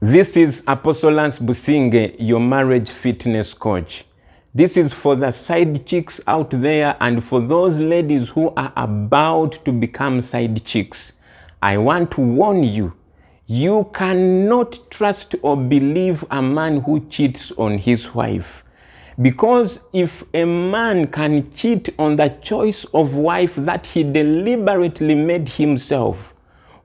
This is Apostle Lance Businge, your marriage fitness coach. This is for the side chicks out there and for those ladies who are about to become side chicks. I want to warn you, you cannot trust or believe a man who cheats on his wife. Because if a man can cheat on the choice of wife that he deliberately made himself,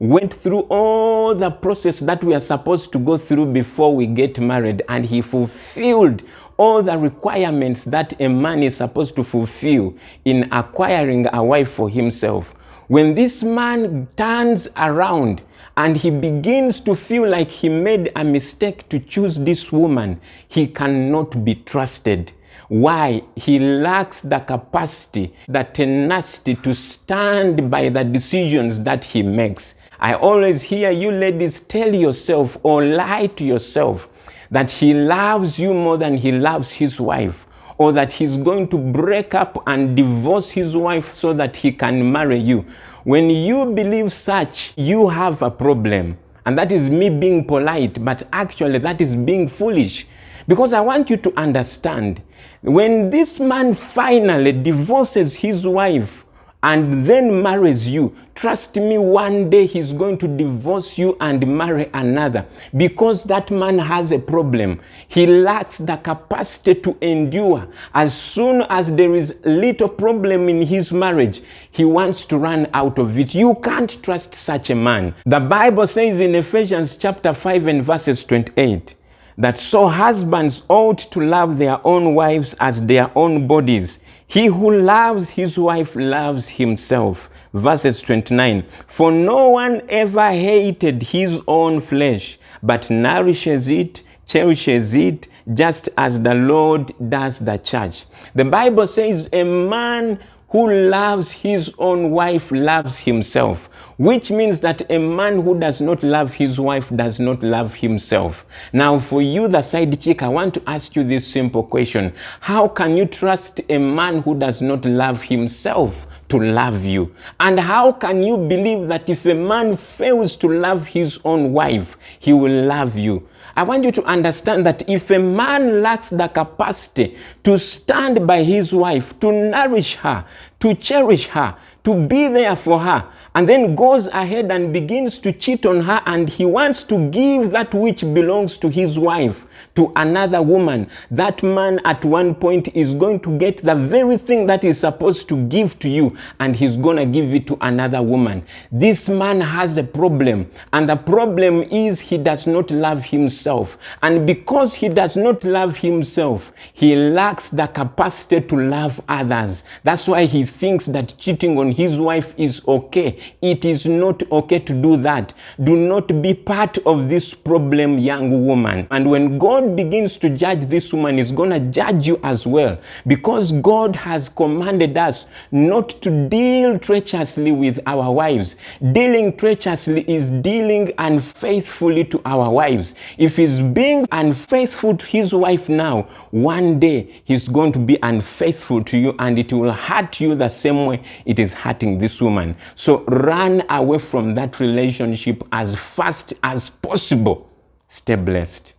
went through all the process that we are supposed to go through before we get married, and he fulfilled all the requirements that a man is supposed to fulfill in acquiring a wife for himself. When this man turns around and he begins to feel like he made a mistake to choose this woman, he cannot be trusted. Why? He lacks the capacity, the tenacity to stand by the decisions that he makes. I always hear you ladies tell yourself or lie to yourself that he loves you more than he loves his wife, or that he's going to break up and divorce his wife so that he can marry you. When you believe such, you have a problem. And that is me being polite, but actually that is being foolish. Because I want you to understand, when this man finally divorces his wife and then marries you, trust me, one day he's going to divorce you and marry another, because that man has a problem. He lacks the capacity to endure. As soon as there is little problem in his marriage, he wants to run out of it. You can't trust such a man. The Bible says in Ephesians chapter 5 and verses 28, that so husbands ought to love their own wives as their own bodies. He who loves his wife loves himself. Verses 29, for no one ever hated his own flesh, but nourishes it, cherishes it, just as the Lord does the church. The Bible says a man who loves his own wife loves himself, which means that a man who does not love his wife does not love himself. Now, for you, the side chick, I want to ask you this simple question. How can you trust a man who does not love himself to love you? And how can you believe that if a man fails to love his own wife, he will love you? I want you to understand that if a man lacks the capacity to stand by his wife, to nourish her, to cherish her, to be there for her, and then goes ahead and begins to cheat on her, and he wants to give that which belongs to his wife to another woman, that man at one point is going to get the very thing that he's supposed to give to you, and he's gonna give it to another woman. This man has a problem, and the problem is he does not love himself. And because he does not love himself, he lacks the capacity to love others. That's why he thinks that cheating on his wife is okay. It is not okay to do that. Do not be part of this problem, young woman. And when God begins to judge this woman, is going to judge you as well, because God has commanded us not to deal treacherously with our wives. Dealing treacherously is dealing unfaithfully to our wives. If he's being unfaithful to his wife now, one day he's going to be unfaithful to you, and it will hurt you the same way it is hurting this woman. So run away from that relationship as fast as possible. Stay blessed.